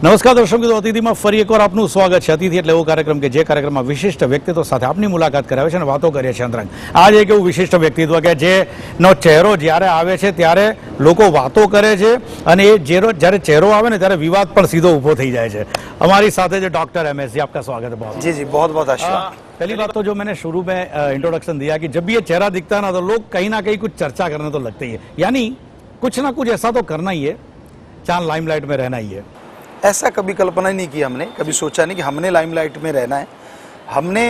નમસ્કાર દર્શક મિત્રો, અતિથિમાં ફરી એકવાર આપનું સ્વાગત છે. અતિથિ એટલે એવો કાર્યક્રમ કે જે કાર્યક્રમમાં વિશિષ્ટ વ્યક્તિત્વ સાથે આપની મુલાકાત કરાવે છે અને વાતો કરીએ છીએ અંતરંગ. આજ એક એવું વિશિષ્ટ વ્યક્તિત્વ કે જેનો ચહેરો જ્યારે આવે છે ત્યારે લોકો વાતો કરે છે અને એ જ્યારે ચહેરો આવે ને ત્યારે વિવાદ પણ સીધો ઊભો થઈ જાય છે. हमारी साथ है जो डॉक्टर एमएस जी, आपका स्वागत है. बहुत जी जी बहुत बहुत आशीर्वाद. पहली बात तो जो मैंने शुरू में इंट्रोडक्शन दिया कि जब भी ये चेहरा दिखता है ना तो लोग कहीं ना कहीं कुछ चर्चा करने तो लगते ही है, यानी कुछ ना कुछ ऐसा तो करना ही है, चांद लाइमलाइट में रहना ही है. ऐसा कभी कल्पना ही नहीं की हमने, कभी सोचा नहीं कि हमने लाइमलाइट में रहना है. हमने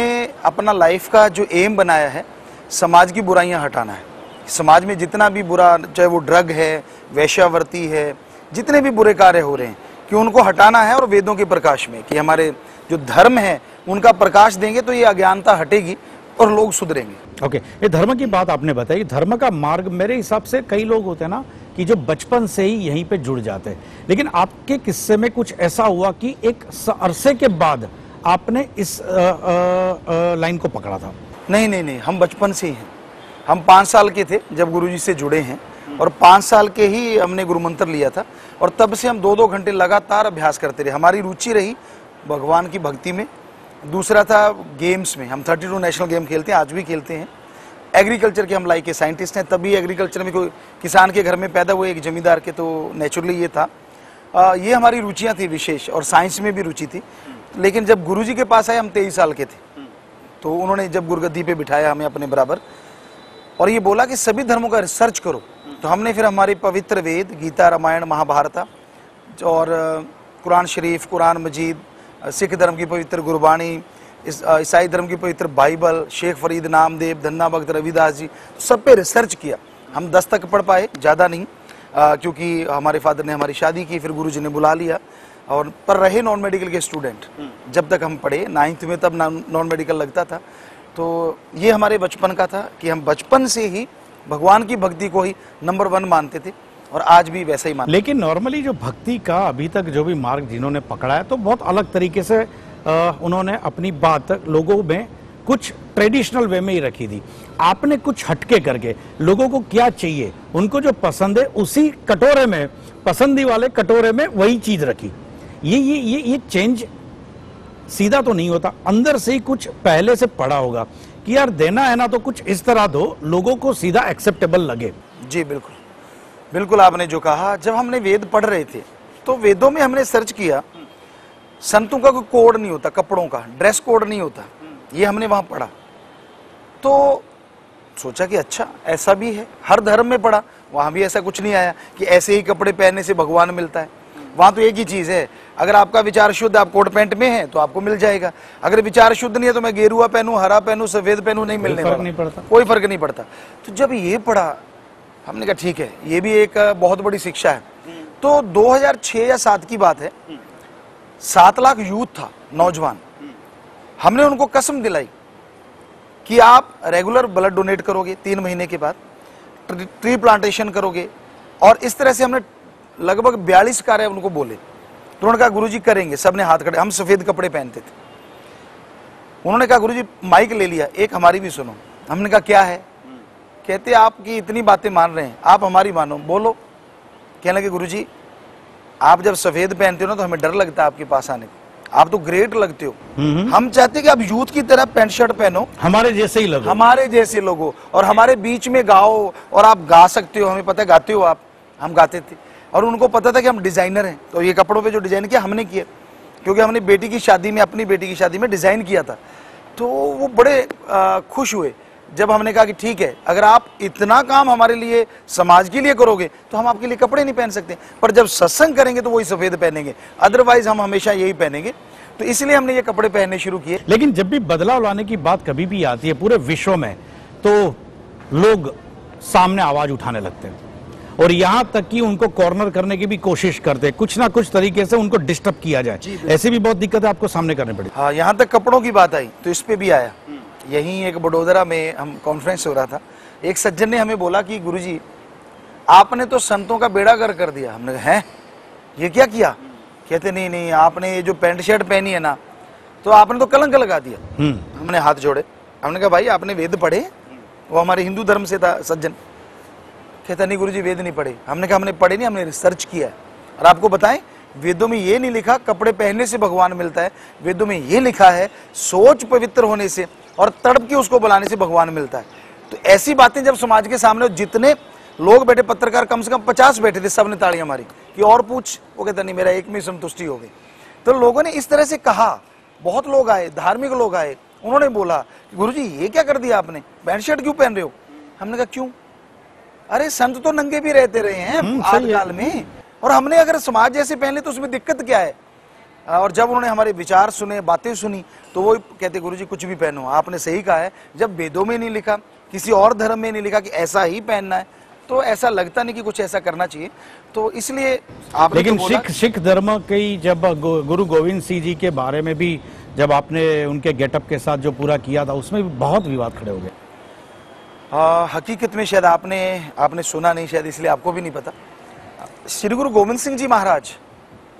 अपना लाइफ का जो एम बनाया है समाज की बुराइयां हटाना है. समाज में जितना भी बुरा, चाहे वो ड्रग है, वेश्यावृत्ति है, जितने भी बुरे कार्य हो रहे हैं कि उनको हटाना है और वेदों के प्रकाश में कि हमारे जो धर्म है उनका प्रकाश देंगे तो ये अज्ञानता हटेगी और लोग सुधरेंगे. ओके, ये धर्म की बात आपने बताई. धर्म का मार्ग मेरे हिसाब से कई लोग होते हैं ना कि जो बचपन से ही यहीं पे जुड़ जाते हैं, लेकिन आपके किस्से में कुछ ऐसा हुआ कि एक अरसे के बाद आपने इस लाइन को पकड़ा था? नहीं नहीं नहीं, हम बचपन से ही हैं. हम 5 साल के थे जब गुरुजी से जुड़े हैं और 5 साल के ही हमने गुरु मंत्र लिया था और तब से हम 2-2 घंटे लगातार अभ्यास करते रहे. हमारी रुचि रही भगवान की भक्ति में. दूसरा था गेम्स में. हम 32 नेशनल गेम खेलते हैं, आज भी खेलते हैं. एग्रीकल्चर के हम लाइक के साइंटिस्ट हैं, तभी एग्रीकल्चर में कोई किसान के घर में पैदा हुए एक जमींदार के, तो नेचुरली ये था. ये हमारी रुचियां थी विशेष, और साइंस में भी रुचि थी. लेकिन जब गुरुजी के पास आए हम 23 साल के थे, तो उन्होंने जब गुरुगद्दी पे बिठाया हमें अपने बराबर और ये बोला कि सभी धर्मों का रिसर्च करो, तो हमने फिर हमारे पवित्र वेद गीता, रामायण, महाभारत और कुरान शरीफ, कुरान मजीद, सिख धर्म की पवित्र गुरबाणी, ईसाई धर्म की पवित्र बाइबल, शेख फरीद, नामदेव, धन्ना भक्त, रविदास जी, सब पे रिसर्च किया. हम 10 तक पढ़ पाए, ज़्यादा नहीं, क्योंकि हमारे फादर ने हमारी शादी की, फिर गुरुजी ने बुला लिया. और पर रहे नॉन मेडिकल के स्टूडेंट जब तक हम पढ़े 9th में, तब नॉन मेडिकल लगता था. तो ये हमारे बचपन का था कि हम बचपन से ही भगवान की भक्ति को ही नंबर 1 मानते थे और आज भी वैसा ही मानते. लेकिन नॉर्मली जो भक्ति का अभी तक जो भी मार्ग जिन्होंने पकड़ा है तो बहुत अलग तरीके से उन्होंने अपनी बात लोगों में कुछ ट्रेडिशनल वे में ही रखी थी. आपने कुछ हटके करके लोगों को क्या चाहिए, उनको जो पसंद है उसी कटोरे में, पसंदी वाले कटोरे में वही चीज रखी. ये चेंज सीधा तो नहीं होता, अंदर से ही कुछ पहले से पड़ा होगा कि यार देना है ना तो कुछ इस तरह दो लोगों को सीधा एक्सेप्टेबल लगे. जी बिल्कुल बिल्कुल, आपने जो कहा. जब हमने वेद पढ़ रहे थे तो वेदों में हमने सर्च किया, संतों का कोई कोड नहीं होता, कपड़ों का ड्रेस कोड नहीं होता, ये हमने वहां पढ़ा. तो सोचा कि अच्छा ऐसा भी है. हर धर्म में पढ़ा, वहां भी ऐसा कुछ नहीं आया कि ऐसे ही कपड़े पहनने से भगवान मिलता है. वहां तो एक ही चीज है, अगर आपका विचार शुद्ध, आप कोट पैंट में है तो आपको मिल जाएगा. अगर विचार शुद्ध नहीं है तो मैं गेरुआ पहनूं, हरा पहनूं, सफेद पहनूं, नहीं मिलने वाला, नहीं पड़ता, कोई फर्क नहीं पड़ता. तो जब ये पढ़ा हमने कहा ठीक है, ये भी एक बहुत बड़ी शिक्षा है. तो 2006 या 7 की बात है, 7 लाख यूथ था, नौजवान. हमने उनको कसम दिलाई कि आप रेगुलर ब्लड डोनेट करोगे, 3 महीने के बाद ट्री प्लांटेशन करोगे, और इस तरह से हमने लगभग 42 कार्य उनको बोले. तो उन्होंने कहा गुरुजी करेंगे. सबने हाथ खड़े. हम सफेद कपड़े पहनते थे. उन्होंने कहा गुरुजी माइक ले लिया, एक हमारी भी सुनो. हमने कहा क्या है? कहते आपकी इतनी बातें मान रहे हैं, आप हमारी मानो, बोलो. कहने लगे गुरुजी आप जब सफेद पहनते हो ना तो हमें डर लगता है आपके पास आने को, आप तो ग्रेट लगते हो. हम चाहते हैं कि आप यूथ की तरह पैंट शर्ट पहनो, हमारे जैसे ही लगो, हमारे जैसे लोगो, और हमारे बीच में गाओ, और आप गा सकते हो, हमें पता है गाते हो आप. हम गाते थे और उनको पता था कि हम डिजाइनर हैं. तो ये कपड़ों पे जो डिजाइन किया हमने किया, क्योंकि हमने बेटी की शादी में, अपनी बेटी की शादी में डिजाइन किया था. तो वो बड़े खुश हुए जब हमने कहा कि ठीक है, अगर आप इतना काम हमारे लिए, समाज के लिए करोगे तो हम आपके लिए कपड़े नहीं पहन सकते, पर जब सत्संग करेंगे तो वही सफेद पहनेंगे, अदरवाइज हम हमेशा यही पहनेंगे. तो इसलिए हमने ये कपड़े पहनने शुरू किए. लेकिन जब भी बदलाव लाने की बात कभी भी आती है पूरे विश्व में तो लोग सामने आवाज उठाने लगते हैं और यहां तक कि उनको कॉर्नर करने की भी कोशिश करते हैं, कुछ ना कुछ तरीके से उनको डिस्टर्ब किया जाए. ऐसी भी बहुत दिक्कतें आपको सामने करनी पड़ी. हाँ, यहाँ तक कपड़ों की बात आई तो इस पे भी आया. यहीं एक बड़ोदरा में हम कॉन्फ्रेंस हो रहा था, एक सज्जन ने हमें बोला कि गुरुजी आपने तो संतों का बेड़ा गर्क कर दिया. हमने कहा हैं ये क्या किया? कहते नहीं नहीं, आपने ये जो पैंट शर्ट पहनी है ना तो आपने तो कलंक लगा दिया. हमने हाथ जोड़े. हमने कहा भाई आपने वेद पढ़े? वो हमारे हिंदू धर्म से था सज्जन. कहता नहीं गुरुजी वेद नहीं पढ़े. हमने कहा हमने पढ़े नहीं, हमने रिसर्च किया है. और आपको बताएं वेदों में ये नहीं लिखा कपड़े पहनने से भगवान मिलता है, वेदों में ये लिखा है सोच पवित्र होने से और तड़प के उसको बुलाने से भगवान मिलता है। तो ऐसी बातें जब समाज के सामने, जितने लोग बैठे, पत्रकार कम से कम 50 बैठे थे, सबने तालियां मारी कि और पूछ, वो कहता नहीं मेरा एक में संतुष्टि हो गई। तो लोगों ने इस तरह से कहा, बहुत लोग आए, धार्मिक लोग आए, उन्होंने बोला कि गुरुजी ये क्या कर दिया आपने, पैंट शर्ट क्यों पहन रहे हो? हमने कहा क्यों? अरे संत तो नंगे भी रहते रहे हैं आदिकाल में, और हमने अगर समाज जैसे पहन ले तो उसमें दिक्कत क्या है? और जब उन्होंने हमारे विचार सुने, बातें सुनी, तो वो कहते गुरुजी कुछ भी पहनो, आपने सही कहा है, जब वेदों में नहीं लिखा, किसी और धर्म में नहीं लिखा कि ऐसा ही पहनना है, तो ऐसा लगता नहीं कि कुछ ऐसा करना चाहिए। तो इसलिए आपने लेकिन तो सिख धर्म की जब गुरु गोविंद सिंह जी के बारे में भी जब आपने उनके गेटअप के साथ जो पूरा किया था, उसमें भी बहुत विवाद खड़े हो गए। हकीकत में शायद आपने सुना नहीं, शायद इसलिए आपको भी नहीं पता। श्री गुरु गोविंद सिंह जी महाराज,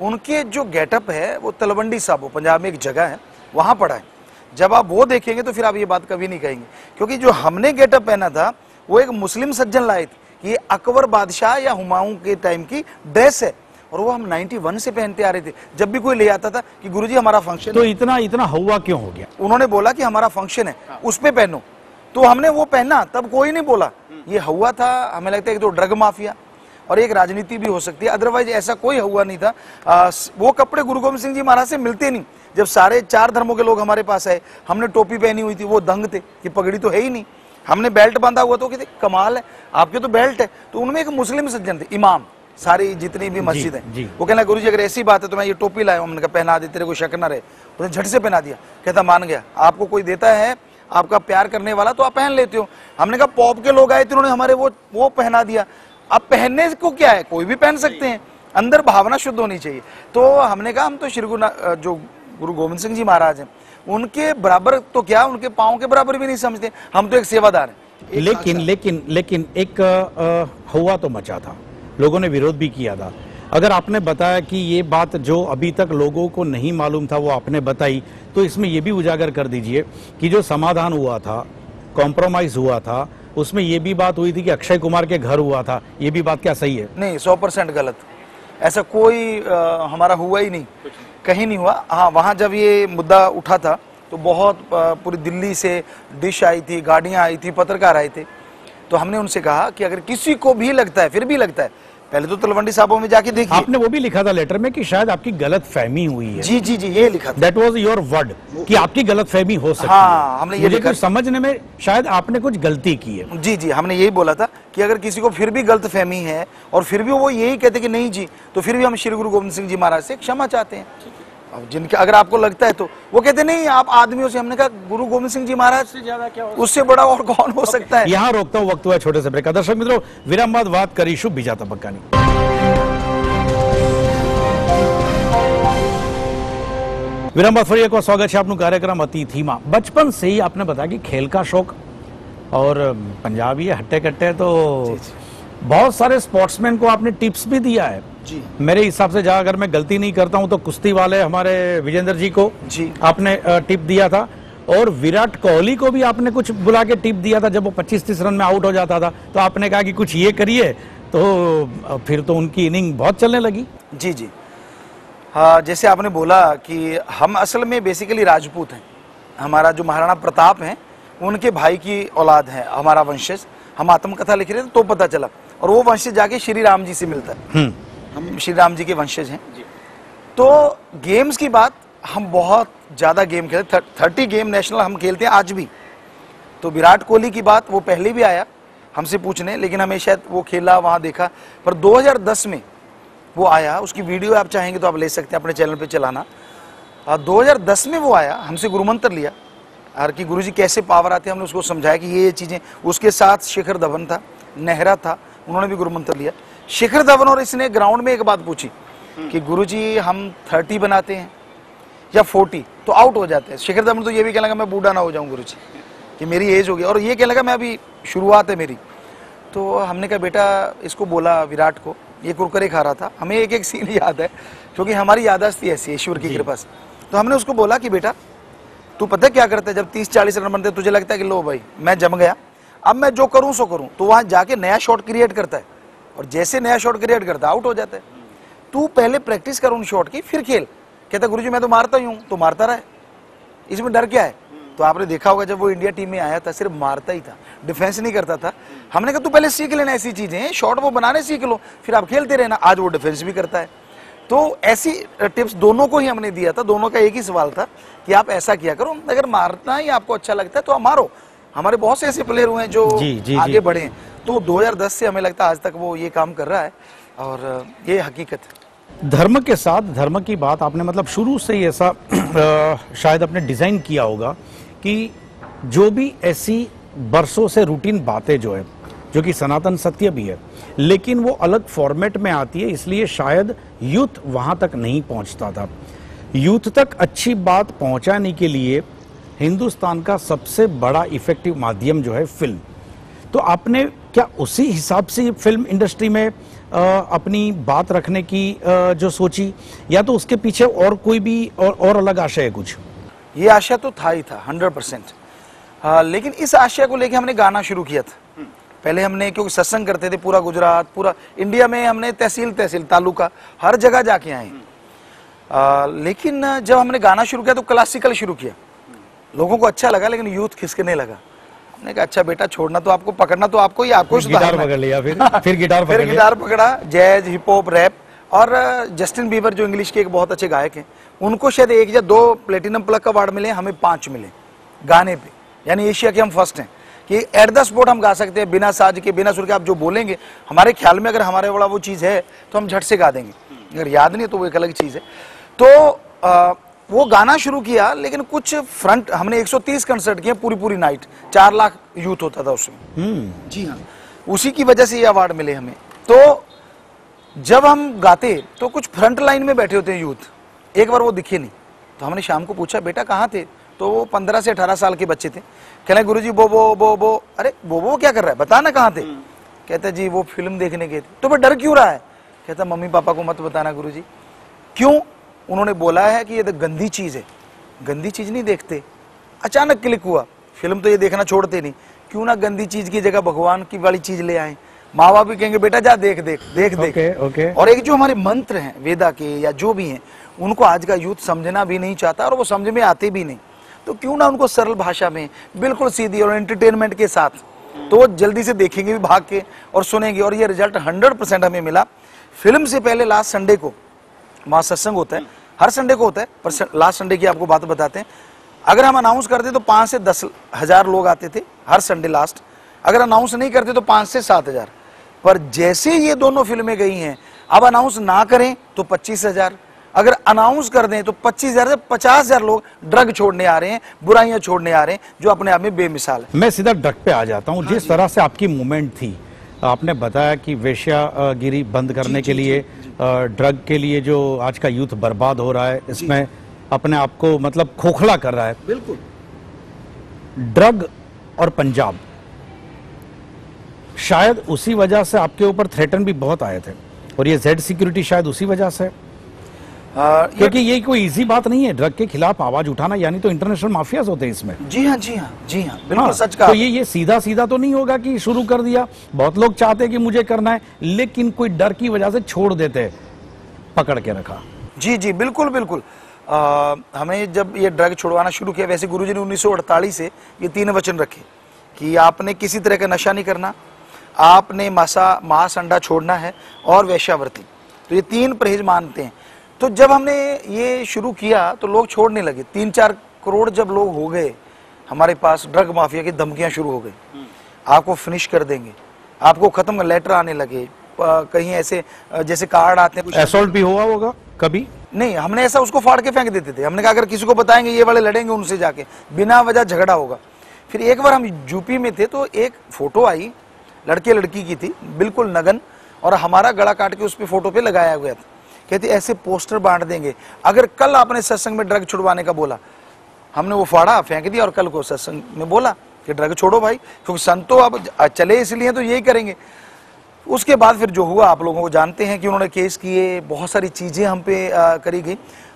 उनके जो गेटअप है वो तलवंडी साबो, पंजाब में एक जगह है, वहां पड़ा है। जब आप वो देखेंगे तो फिर आप ये बात कभी नहीं कहेंगे, क्योंकि जो हमने गेटअप पहना था वो एक मुस्लिम सज्जन लाए थे। ये अकबर बादशाह या हुमायूं के टाइम की ड्रेस है, और वो हम 91 से पहनते आ रहे थे। जब भी कोई ले आता था कि गुरुजी हमारा फंक्शन, तो इतना हवा क्यों हो गया? उन्होंने बोला कि हमारा फंक्शन है, उस पे पहनो, तो हमने वो पहना, तब कोई नहीं बोला। ये हुआ था, हमें लगता है कि तो ड्रग माफिया और एक राजनीति भी हो सकती है, अदरवाइज ऐसा कोई हुआ नहीं था। वो कपड़े गुरु गोविंद सिंह जी महाराज से मिलते नहीं। जब सारे 4 धर्मों के लोग हमारे पास आए, हमने टोपी पहनी हुई थी, वो दंग थे कि पगड़ी तो है ही नहीं, हमने बेल्ट बांधा हुआ, तो कहते कमाल है आपके तो बेल्ट है। तो उनमें एक मुस्लिम सज्जन थे, इमाम, सारी जितनी भी मस्जिद है, वो कहना गुरुजी अगर ऐसी बात है तो मैं ये टोपी लाया हूं, हमने कहा पहना दे, तेरे को शक न रहे। उसने झट से पहना दिया, कहता मान गया, आपको कोई देता है आपका प्यार करने वाला तो आप पहन लेते हो। हमने कहा पॉप के लोग आए थे, उन्होंने हमारे वो पहना दिया। अब पहनने को क्या है, कोई भी पहन सकते हैं, अंदर भावना शुद्ध होनी चाहिए। तो हमने कहा हम तो श्री जो गुरु गोविंद सिंह जी महाराज हैं, उनके बराबर तो क्या, उनके पाँव के बराबर भी नहीं समझते, हम तो एक सेवादार हैं। लेकिन एक हुआ तो मचा था, लोगों ने विरोध भी किया था। अगर आपने बताया कि ये बात जो अभी तक लोगों को नहीं मालूम था वो आपने बताई, तो इसमें ये भी उजागर कर दीजिए कि जो समाधान हुआ था, कॉम्प्रोमाइज हुआ था, उसमें ये भी बात हुई थी कि अक्षय कुमार के घर हुआ था, ये भी बात क्या सही है? नहीं, 100% गलत। ऐसा कोई हमारा हुआ ही नहीं, कहीं नहीं हुआ। हाँ, वहाँ जब ये मुद्दा उठा था तो बहुत पूरी दिल्ली से डिश आई थी, गाड़ियाँ आई थी, पत्रकार आए थे। तो हमने उनसे कहा कि अगर किसी को भी लगता है, फिर भी लगता है, पहले तो तलवंडी साहबों में जाके देखिए। आपने वो भी लिखा था लेटर में कि शायद आपकी गलत फहमी हुई है। जी जी जी, ये लिखा था। दैट वाज योर वर्ड कि आपकी गलत फहमी हो सकती है। हाँ, हमने ये लिखा, समझने में शायद आपने कुछ गलती की है। जी जी, हमने यही बोला था कि अगर किसी को फिर भी गलत फहमी है और फिर भी वो यही कहते कि नहीं जी, तो फिर भी हम श्री गुरु गोविंद सिंह जी महाराज से क्षमा चाहते हैं। अब जिनके अगर आपको लगता है तो वो कहते नहीं आप आदमियों से, हमने कहा गुरु गोविंद सिंह जी महाराज से ज्यादा क्या, उससे बड़ा और कौन हो सकता है। यहाँ रोकता हूँ, वक्त हुआ छोटे से ब्रेक का। दर्शक मित्रों, विराम बाद बात करीशु बीजा तबक्कानी। विराम बाद फरी एक बार स्वागत है आपनु कार्यक्रम अतिथि में। बचपन से ही आपने बताया कि खेल का शौक, और पंजाबी हट्टे कट्टे, तो बहुत सारे स्पोर्ट्समैन को आपने टिप्स भी दिया है जी। मेरे हिसाब से, जहाँ अगर मैं गलती नहीं करता हूं तो कुश्ती वाले हमारे विजेंद्र जी को जी आपने टिप दिया था, और विराट कोहली को भी आपने कुछ बुला के टिप दिया था जब वो 25-30 रन में आउट हो जाता था, तो आपने कहा कि कुछ ये करिए, तो फिर तो उनकी इनिंग बहुत चलने लगी। जी जी, हाँ, जैसे आपने बोला कि हम असल में बेसिकली राजपूत हैं। हमारा जो महाराणा प्रताप हैं उनके भाई की औलाद है हमारा वंशज। हम आत्मकथा लिख रहे थे तो पता चला, और वो वंशज जाके श्री राम जी से मिलता है। हम श्री राम जी के वंशज हैं। तो गेम्स की बात, हम बहुत ज़्यादा गेम खेलते, 30 गेम नेशनल हम खेलते हैं आज भी। तो विराट कोहली की बात, वो पहले भी आया हमसे पूछने, लेकिन हमें शायद वो खेला वहाँ देखा, पर 2010 में वो आया। उसकी वीडियो आप चाहेंगे तो आप ले सकते हैं अपने चैनल पे चलाना। 2010 में वो आया, हमसे गुरुमंत्र लिया, और कि गुरुजी कैसे पावर आते हैं, हमने उसको समझाया कि ये चीज़ें। उसके साथ शिखर धवन था, नेहरा था, उन्होंने भी गुरुमंत्र लिया। शिखर धवन और इसने ग्राउंड में एक बात पूछी कि गुरुजी हम 30 बनाते हैं या 40 तो आउट हो जाते हैं। शिखर धवन तो ये भी कहने लगा मैं बूढ़ा ना हो जाऊं गुरुजी, कि मेरी एज हो गई, और ये कहने लगा मैं अभी शुरुआत है मेरी। तो हमने कहा बेटा, इसको बोला विराट को, ये कुरकुरे खा रहा था, हमें एक एक सीन याद है क्योंकि हमारी याददाश्त ऐसी है ईश्वर की कृपा से। तो हमने उसको बोला कि बेटा तू पता क्या करता है, जब 30-40 रन बनते तुझे लगता है कि लो भाई मैं जम गया, अब मैं जो करूं सो करूं, तो वहां जाके नया शॉट क्रिएट करता है, और जैसे नया शॉट क्रिएट करता है आउट हो जाता है। तू पहले प्रैक्टिस कर उन शॉट की फिर खेल। कहता गुरुजी मैं तो मारता ही हूँ। तो मारता रहा है, इसमें डर क्या है? तो आपने देखा होगा जब वो इंडिया टीम में आया था सिर्फ मारता ही था, डिफेंस नहीं करता था। हमने कहा तू पहले सीख लेना ऐसी चीजें, शॉट वो बनाने सीख लो, फिर आप खेलते रहना। आज वो डिफेंस भी करता है। तो ऐसी टिप्स दोनों को ही हमने दिया था। दोनों का एक ही सवाल था कि आप ऐसा किया करो, अगर मारना ही आपको अच्छा लगता है तो आप मारो। हमारे बहुत से ऐसे प्लेयर हुए हैं जो आगे बढ़े हैं। तो 2010 से हमें लगता है आज तक वो ये काम कर रहा है, और ये हकीकत है। धर्म के साथ धर्म की बात आपने मतलब शुरू से ही ऐसा शायद आपने डिजाइन किया होगा कि जो भी ऐसी बरसों से रूटीन बातें जो है, जो कि सनातन सत्य भी है, लेकिन वो अलग फॉर्मेट में आती है, इसलिए शायद यूथ वहां तक नहीं पहुंचता था। यूथ तक अच्छी बात पहुंचाने के लिए हिंदुस्तान का सबसे बड़ा इफेक्टिव माध्यम जो है फिल्म। तो आपने क्या उसी हिसाब से फिल्म इंडस्ट्री में अपनी बात रखने की जो सोची, या तो उसके पीछे और कोई भी और अलग आशय है कुछ? ये आशय तो था ही था 100%। लेकिन इस आशय को लेके हमने गाना शुरू किया था। पहले हमने, क्योंकि सत्संग करते थे पूरा गुजरात, पूरा इंडिया में, हमने तहसील तहसील तालुका हर जगह जाके आए। लेकिन जब हमने गाना शुरू किया तो क्लासिकल शुरू किया। लोगों को अच्छा लगा, लेकिन यूथ खिसकने लगा। हमने कहा अच्छा बेटा, छोड़ना तो आपको, पकड़ना तो आपको ही, आपको गिटार पकड़ लिया। फिर गिटार पकड़ा, जैज, हिप हॉप, रैप। और जस्टिन बीबर जो इंग्लिश के एक बहुत अच्छे गायक हैं, उनको शायद 1 या 2 प्लेटिनम प्लग का अवार्ड मिले, हमें 5 मिले गाने पे। यानी एशिया के हम फर्स्ट हैं कि एट द स्पॉट हम गा सकते हैं, बिना साज के, बिना सुर के। आप जो बोलेंगे हमारे ख्याल में, अगर हमारे वाला वो चीज़ है तो हम झट से गा देंगे, अगर याद नहीं तो वो एक अलग चीज़ है। तो वो गाना शुरू किया, लेकिन कुछ फ्रंट, हमने 130 कंसर्ट किए पूरी नाइट, 4 लाख यूथ होता था उसमें। जी हाँ, उसी की वजह से ये अवार्ड मिले हमें। तो जब हम गाते तो कुछ फ्रंट लाइन में बैठे होते हैं यूथ, एक बार वो दिखे नहीं। तो हमने शाम को पूछा बेटा कहाँ थे? तो वो 15 से 18 साल के बच्चे थे। कहने गुरुजी बो। अरे बो क्या कर रहा है, बता ना कहाँ थे? कहता जी वो फिल्म देखने गए थे। तो फिर डर क्यों रहा है? कहता मम्मी पापा को मत बताना गुरुजी। क्यों? उन्होंने बोला है कि ये तो गंदी चीज है। गंदी चीज नहीं देखते। अचानक क्लिक हुआ, फिल्म तो ये देखना छोड़ते नहीं, क्यों ना गंदी चीज की जगह भगवान की वाली चीज ले आए। माँ बाप भी कहेंगे बेटा जा देख। ओके। और एक जो हमारे मंत्र हैं वेदा के या जो भी हैं, उनको आज का यूथ समझना भी नहीं चाहता और वो समझ में आते भी नहीं। तो क्यों ना उनको सरल भाषा में, बिल्कुल सीधी और एंटरटेनमेंट के साथ, तो वो जल्दी से देखेंगे भी भाग के और सुनेंगे। और ये रिजल्ट 100% हमें मिला। फिल्म से पहले लास्ट संडे को वहाँ सत्संग होता है, हर संडे को होता है, पर लास्ट संडे की आपको बात बताते हैं। अगर हम अनाउंस करते तो 5 से 10 हजार लोग आते थे हर संडे लास्ट। अगर अनाउंस नहीं करते तो 5 से 7 हजार। पर जैसे ये दोनों फिल्में गई हैं, अब अनाउंस ना करें तो 25 हजार, अगर अनाउंस कर दें तो 25,000 से 50,000 लोग ड्रग छोड़ने आ रहे हैं, बुराइयां छोड़ने आ रहे हैं, जो अपने आप में बेमिसाल है। मैं सीधा ड्रग पे आ जाता हूँ। जिस तरह से आपकी मूवमेंट थी, आपने बताया कि वेश्यागिरी बंद करने के लिए, ड्रग के लिए जो आज का यूथ बर्बाद हो रहा है, इसमें अपने आप को मतलब खोखला कर रहा है। बिल्कुल। ड्रग और पंजाब, शायद उसी वजह से आपके ऊपर थ्रेटन भी बहुत आए थे, और ये जेड सिक्योरिटी शायद उसी वजह से, क्योंकि ये कोई इजी बात नहीं है ड्रग के खिलाफ आवाज उठाना, यानी तो इंटरनेशनल माफियाज होते हैं इसमें। जी हाँ, बिल्कुल सच कहा। तो ये सीधा तो नहीं होगा कि शुरू कर दिया, बहुत लोग चाहते हैं कि मुझे करना है, लेकिन कोई डर की वजह से छोड़ देते, पकड़ के रखा। जी बिल्कुल। हमें जब ये ड्रग छुड़वाना शुरू किया, वैसे गुरुजी ने 1948 से ये 3 वचन रखे कि आपने किसी तरह का नशा नहीं करना, आपने मांस अंडा छोड़ना है, और वैश्यावृत्ति। तो ये 3 परहेज मानते हैं। तो जब हमने ये शुरू किया तो लोग छोड़ने लगे। 3-4 करोड़ जब लोग हो गए, हमारे पास ड्रग माफिया की धमकियां शुरू हो गई, आपको फिनिश कर देंगे, आपको खत्म, लेटर आने लगे, कहीं ऐसे जैसे कार्ड आते हैं। असॉल्ट भी हुआ होगा कभी? नहीं, हमने ऐसा उसको फाड़ के फेंक देते थे। हमने कहा अगर किसी को बताएंगे ये वाले लड़ेंगे उनसे जाके, बिना वजह झगड़ा होगा। फिर एक बार हम यूपी में थे तो एक फोटो आई, लड़के लड़की की थी, बिल्कुल नगन, और हमारा गला काट के उस पर फोटो पे लगाया गया था। कहते ऐसे पोस्टर बांट देंगे अगर कल आपने सत्संग में ड्रग छुड़वाने का बोला। हमने वो फाड़ा, फेंक दिया, और कल को सत्संग में बोला कि ड्रग छोड़ो भाई, क्योंकि संत तो अब चले इसलिए तो यही करेंगे। उसके बाद फिर जो हुआ आप लोगों को जानते हैं कि उन्होंने केस किए, बहुत सारी चीजें हम पे करी गई।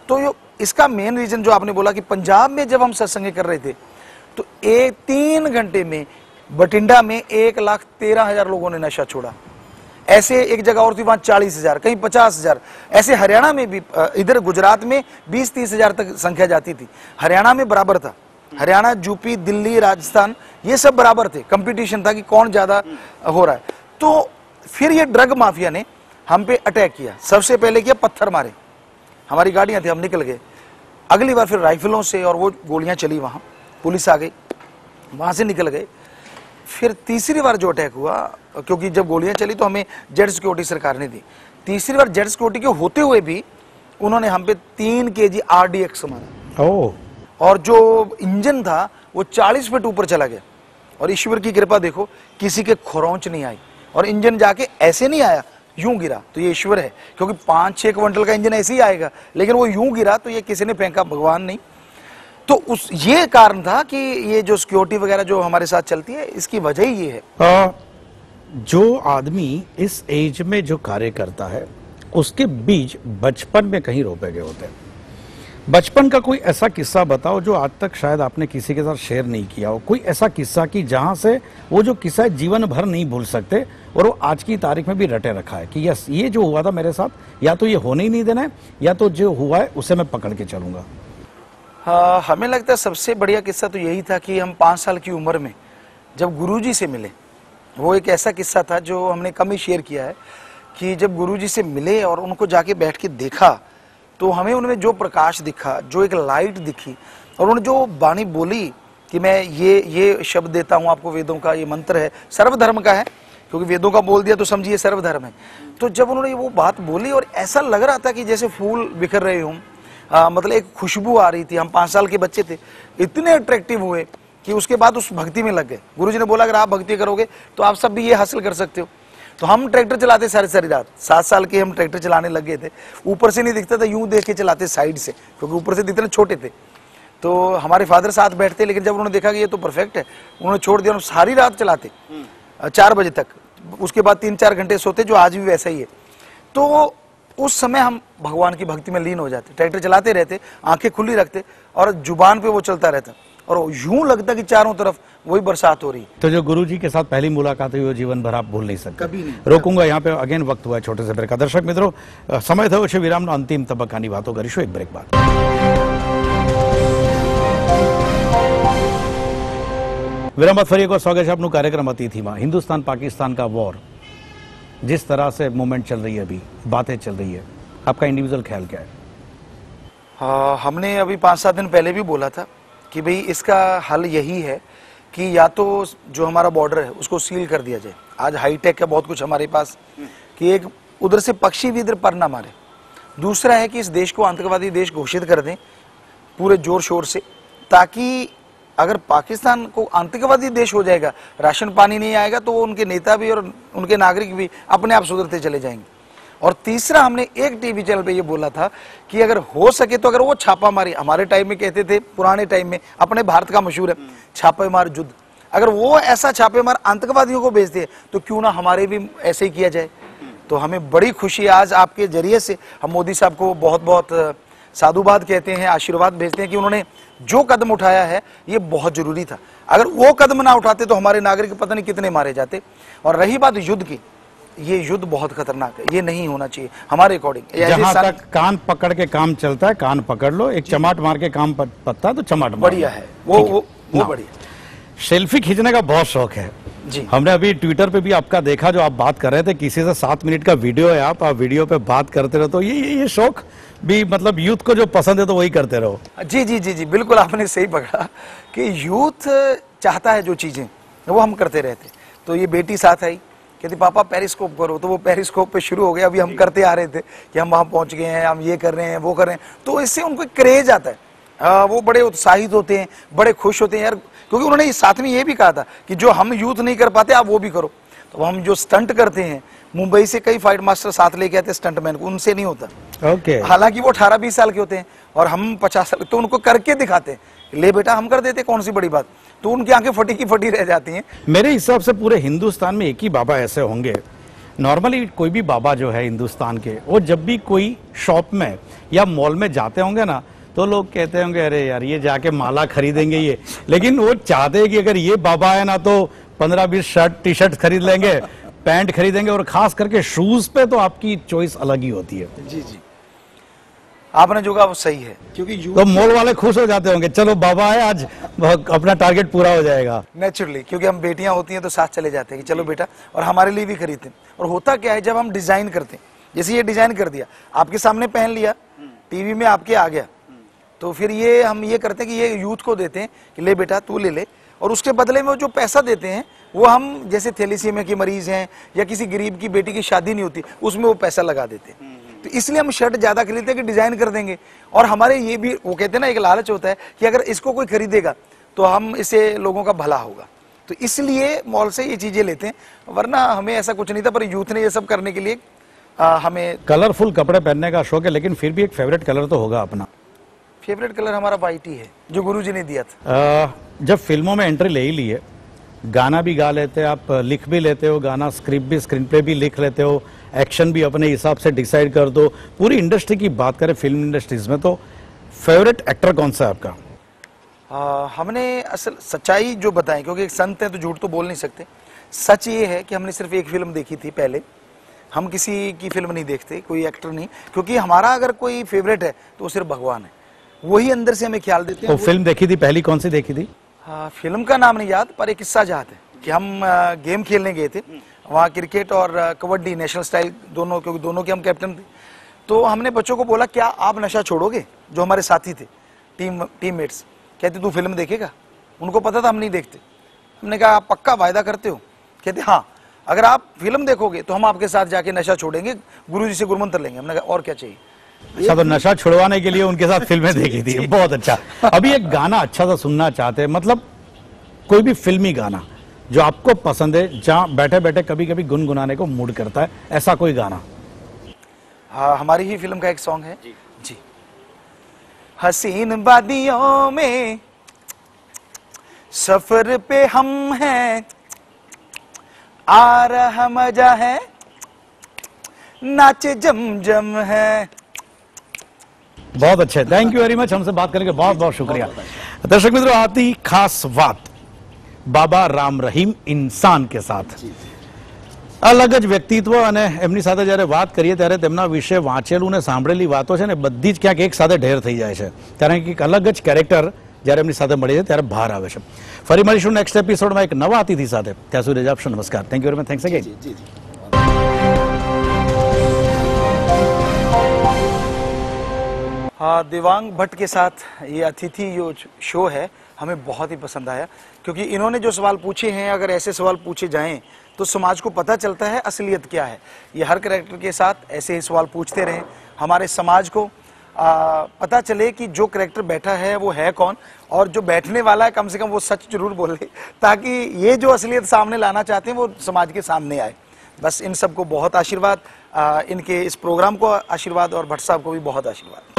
तो इसका मेन रीजन जो आपने बोला कि पंजाब में जब हम सत्संग कर रहे थे तो 3 घंटे में बठिंडा में 1,13,000 लोगों ने नशा छोड़ा। ऐसे एक जगह और थी वहां 40,000, कहीं 50,000। ऐसे हरियाणा में भी, इधर गुजरात में 20-30 हजार तक संख्या जाती थी। हरियाणा में बराबर था, हरियाणा, यूपी, दिल्ली, राजस्थान, ये सब बराबर थे। कंपटीशन था कि कौन ज्यादा हो रहा है। तो फिर ये ड्रग माफिया ने हम पे अटैक किया। सबसे पहले किया पत्थर मारे, हमारी गाड़ियां थी, हम निकल गए। अगली बार फिर राइफलों से, और वो गोलियां चली, वहां पुलिस आ गई, वहां से निकल गए। फिर तीसरी बार जो अटैक हुआ, क्योंकि जब गोलियां चली तो हमें जेड सिक्योरिटी सरकार ने दी। तीसरी बार जेड सिक्योरिटी के होते हुए भी उन्होंने हम पे 3 kg RDX मारा। और जो इंजन था वो 40 फीट ऊपर चला गया। और ईश्वर की कृपा देखो, किसी के खरोंच नहीं आई, और इंजन जाके ऐसे नहीं आया, यूं गिरा। तो ये ईश्वर है, क्योंकि 5-6 क्विंटल का इंजन ऐसे ही आएगा, लेकिन वो यूं गिरा तो ये किसी ने फेंका, भगवान नहीं। तो उस ये कारण था कि ये जो सिक्योरिटी वगैरह जो हमारे साथ चलती है, इसकी वजह ही ये है। जो आदमी इस एज में जो कार्य करता है, उसके बीज बचपन में कहीं रोपे गए होते हैं। बचपन का कोई ऐसा किस्सा बताओ जो आज तक शायद आपने किसी के साथ शेयर नहीं किया हो। कोई ऐसा किस्सा कि जहां से वो जो किस्सा जीवन भर नहीं भूल सकते, और वो आज की तारीख में भी रटे रखा है कि यस, ये जो हुआ था मेरे साथ, या तो ये होने ही नहीं देना है, या तो जो हुआ है उसे मैं पकड़ के चलूंगा। हमें लगता है सबसे बढ़िया किस्सा तो यही था कि हम 5 साल की उम्र में जब गुरुजी से मिले। वो एक ऐसा किस्सा था जो हमने कम ही शेयर किया है, कि जब गुरुजी से मिले और उनको जाके बैठ के देखा, तो हमें उनमें जो प्रकाश दिखा, जो एक लाइट दिखी, और उन्होंने जो वाणी बोली कि मैं ये शब्द देता हूँ आपको, वेदों का ये मंत्र है, सर्वधर्म का है, क्योंकि वेदों का बोल दिया तो समझिए सर्वधर्म है। तो जब उन्होंने वो बात बोली, और ऐसा लग रहा था कि जैसे फूल बिखर रहे हों, मतलब एक खुशबू आ रही थी। हम 5 साल के बच्चे थे, इतने अट्रैक्टिव हुए कि उसके बाद उस भक्ति में लग गए। गुरुजी ने बोला अगर आप भक्ति करोगे तो आप सब भी ये हासिल कर सकते हो। तो हम ट्रैक्टर चलाते सारी रात, 7 साल के हम ट्रैक्टर चलाने लग गए थे। ऊपर से नहीं दिखता था, यूं देख के चलाते साइड से, क्योंकि ऊपर से दिखते छोटे थे। तो हमारे फादर साथ बैठते, लेकिन जब उन्होंने देखा कि ये तो परफेक्ट है, उन्होंने छोड़ दिया। सारी रात चलाते 4 बजे तक, उसके बाद 3-4 घंटे सोते, जो आज भी वैसा ही है। तो उस समय हम भगवान की भक्ति में लीन हो जाते, ट्रैक्टर चलाते रहते, आंखें खुली रखते, और जुबान पे वो चलता रहता, और यूं लगता कि चारों तरफ वही बरसात हो रही। तो जो गुरुजी के साथ पहली मुलाकात हुई, वो जीवन भर आप भूल नहीं सकते, कभी नहीं। रोकूंगा यहाँ पे। अगेन वक्त हुआ है छोटे से ब्रेक का। दर्शक मित्रों, समय થયો છે વિરામનો। અંતિમ તબક્કાની વાતો કરીશું એક બ્રેક બાદ। વિરામ બાદ ફરી એકવાર સ્વાગત છે આપનું કાર્યક્રમ અતિથિમાં। हिंदुस्तान पाकिस्तान का वॉर, जिस तरह से मूवमेंट चल रही है, अभी बातें चल रही है, आपका इंडिविजुअल ख्याल क्या है? हमने अभी 5-7 दिन पहले भी बोला था कि भाई इसका हल यही है कि या तो जो हमारा बॉर्डर है उसको सील कर दिया जाए। आज हाईटेक है बहुत कुछ हमारे पास, कि एक उधर से पक्षी भी इधर पर ना मारे। दूसरा है कि इस देश को आतंकवादी देश घोषित कर दें पूरे जोर शोर से, ताकि अगर पाकिस्तान को आतंकवादी देश हो जाएगा, राशन पानी नहीं आएगा, तो उनके नेता भी और उनके नागरिक भी अपने आप सुधरते चले जाएंगे। और तीसरा, हमने एक टीवी चैनल पे ये बोला था कि अगर हो सके तो अगर वो छापामारी, हमारे टाइम में कहते थे, पुराने टाइम में अपने भारत का मशहूर है छापेमार युद्ध, अगर वो ऐसा छापेमार आतंकवादियों को भेजते हैं तो क्यों ना हमारे भी ऐसे ही किया जाए। तो हमें बड़ी खुशी आज आपके जरिए से हम मोदी साहब को बहुत बहुत साधुवाद कहते हैं, आशीर्वाद भेजते हैं कि उन्होंने जो कदम उठाया है ये बहुत जरूरी था। अगर वो कदम ना उठाते तो हमारे नागरिक पता नहीं कितने मारे जाते। और रही बात युद्ध की, ये युद्ध बहुत खतरनाक है, ये नहीं होना चाहिए हमारे अकॉर्डिंग। जहां तक कान पकड़ के काम चलता है, कान पकड़ लो, एक चमाट मार के काम पत्ता तो चमाट मार बढ़िया है, वो बढ़िया। सेल्फी खींचने का बहुत शौक है जी। हमने अभी ट्विटर पे भी आपका देखा, जो आप बात कर रहे थे, किसी से 7 मिनट का वीडियो है, आप वीडियो पे बात करते रहो। तो ये शौक भी, मतलब यूथ को जो पसंद है तो वही करते रहो। जी जी जी जी, बिल्कुल आपने सही पकड़ा कि यूथ चाहता है जो चीजें, वो हम करते रहते। तो ये बेटी साथ आई, कहती पापा पेरिस्कोप करो, तो वो पेरिस्कोप पे शुरू हो गया। अभी हम करते आ रहे थे कि हम वहां पहुंच गए हैं, हम ये कर रहे हैं, वो कर रहे हैं। तो इससे उनको क्रेज आता है, वो बड़े उत्साहित होते हैं, बड़े खुश होते हैं यार, क्योंकि उन्होंने साथ में ये भी कहा था कि जो हम यूथ नहीं कर पाते आप वो भी करो। तो हम जो स्टंट करते हैं, मुंबई से कई फाइट मास्टर साथ लेके आते स्टंटमैन को, उनसे नहीं होता। ओके। हालांकि वो 18-20 साल के होते हैं और हम 50 साल, तो उनको करके दिखाते हैं, ले बेटा हम कर देते, कौन सी बड़ी बात। तो उनकी आंखें फटी की फटी रह जाती हैं। मेरे हिसाब से पूरे हिंदुस्तान में एक ही बाबा ऐसे होंगे, नॉर्मली कोई भी बाबा जो है हिंदुस्तान के, वो जब भी कोई शॉप में या मॉल में जाते होंगे ना, तो लोग कहते होंगे अरे यार ये जाके माला खरीदेंगे ये, लेकिन वो चाहते हैं कि अगर ये बाबा है ना तो 15-20 शर्ट टी शर्ट खरीद लेंगे, पैंट खरीदेंगे और खास करके शूज पे तो आपकी चॉइस अलग ही होती है। जी जी, आपने जो कहा वो सही है, क्योंकि तो मॉल वाले खुश हो जाते होंगे, चलो बाबा है आज अपना टारगेट पूरा हो जाएगा। नेचुरली, क्योंकि हम बेटियां होती हैं तो साथ चले जाते हैं कि चलो बेटा, और हमारे लिए भी खरीदते हैं। और होता क्या है, जब हम डिजाइन करते हैं, जैसे ये डिजाइन कर दिया, आपके सामने पहन लिया, टीवी में आपके आ गया, तो फिर ये हम ये करते हैं कि ये यूथ को देते हैं कि ले बेटा तू ले ले, और उसके बदले में जो पैसा देते हैं वो हम, जैसे थैलेसीमिया के मरीज हैं या किसी गरीब की बेटी की शादी नहीं होती, उसमें वो पैसा लगा देते हैं। तो इसलिए हम शर्ट ज्यादा खरीदते हैं कि डिजाइन कर देंगे। और हमारे ये भी, वो कहते हैं ना, एक लालच होता है कि अगर इसको कोई खरीदेगा तो हम इससे लोगों का भला होगा, तो इसलिए मॉल से ये चीजें लेते हैं, वरना हमें ऐसा कुछ नहीं था। पर यूथ ने ये सब करने के लिए हमें कलरफुल कपड़े पहनने का शौक है, लेकिन फिर भी एक फेवरेट कलर तो होगा अपना। फेवरेट कलर हमारा वाइट ही है, जो गुरुजी ने दिया था। जब फिल्मों में एंट्री ले ही ली है, गाना भी गा लेते हैं आप, लिख भी लेते हो गाना, स्क्रिप्ट भी, स्क्रीन प्ले भी लिख लेते हो, एक्शन भी अपने हिसाब से डिसाइड कर दो। पूरी इंडस्ट्री की बात करें फिल्म इंडस्ट्रीज में, तो फेवरेट एक्टर कौन सा है आपका? हमने असल सच्चाई जो बताई, क्योंकि एक संत हैं तो झूठ तो बोल नहीं सकते। सच ये है कि हमने सिर्फ एक फिल्म देखी थी पहले, हम किसी की फिल्म नहीं देखते, कोई एक्टर नहीं, क्योंकि हमारा अगर कोई फेवरेट है तो वो सिर्फ भगवान है, वही अंदर से हमें ख्याल देते हैं। तो फिल्म देखी थी पहली कौन सी देखी थी? फिल्म का नाम नहीं याद, पर एक किस्सा याद है कि हम गेम खेलने गए थे वहाँ, क्रिकेट और कबड्डी नेशनल स्टाइल दोनों, क्योंकि दोनों के हम कैप्टन थे। तो हमने बच्चों को बोला क्या आप नशा छोड़ोगे? जो हमारे साथी थे, टीममेट्स, कहते तू फिल्म देखेगा? उनको पता था हम नहीं देखते। हमने कहा आप पक्का वायदा करते हो? कहते हाँ, अगर आप फिल्म देखोगे तो हम आपके साथ जाके नशा छोड़ेंगे, गुरुजी से गुरुमंत्र लेंगे। हमने कहा और क्या चाहिए। अच्छा, तो नशा छुड़वाने के लिए उनके साथ फिल्में देखी थी, बहुत अच्छा। अभी एक गाना अच्छा सा सुनना चाहते हैं, मतलब कोई भी फिल्मी गाना जो आपको पसंद है, जहां बैठे बैठे कभी कभी गुनगुनाने को मूड करता है, ऐसा कोई गाना? हाँ, हमारी ही फिल्म का एक सॉन्ग है जी। हसीन वादियों में सफर पे हम हैं, आ रहा मजा है, नाचे जम जम है। बहुत अच्छे, थैंक यू वेरी मच, हमसे बात करके बहुत बहुत शुक्रिया। दर्शक मित्रों, आती खास बात बाबा राम रहीम इंसान के साथ અલગ જ વ્યક્તિત્વ અને એમની સાથે જ્યારે વાત કરીએ ત્યારે તેમના વિશે વાંચેલું ને સાંભળેલી વાતો છે ને બધી જ ક્યાંક એક સાથે ઢેર થઈ જાય છે, કારણ કે એક અલગ જ કેરેક્ટર જ્યારે એમની સાથે મળી છે ત્યારે બહાર આવે છે। ફરી મળીશું નેક્સ્ટ એપિસોડમાં એક નવા અતિથિ સાથે, ત્યાં સુધી રજા આપશો, નમસ્કાર, thank you very much, thanks again. हाँ, देवांग भट्ट के साथ ये अतिथि जो शो है हमें बहुत ही पसंद आया, क्योंकि इन्होंने जो सवाल पूछे हैं, अगर ऐसे सवाल पूछे जाएं तो समाज को पता चलता है असलियत क्या है। ये हर कैरेक्टर के साथ ऐसे ही सवाल पूछते रहें, हमारे समाज को पता चले कि जो कैरेक्टर बैठा है वो है कौन, और जो बैठने वाला है कम से कम वो सच जरूर बोले, ताकि ये जो असलियत सामने लाना चाहते हैं वो समाज के सामने आए। बस इन सबको बहुत आशीर्वाद, इनके इस प्रोग्राम को आशीर्वाद, और भट्ट साहब को भी बहुत आशीर्वाद।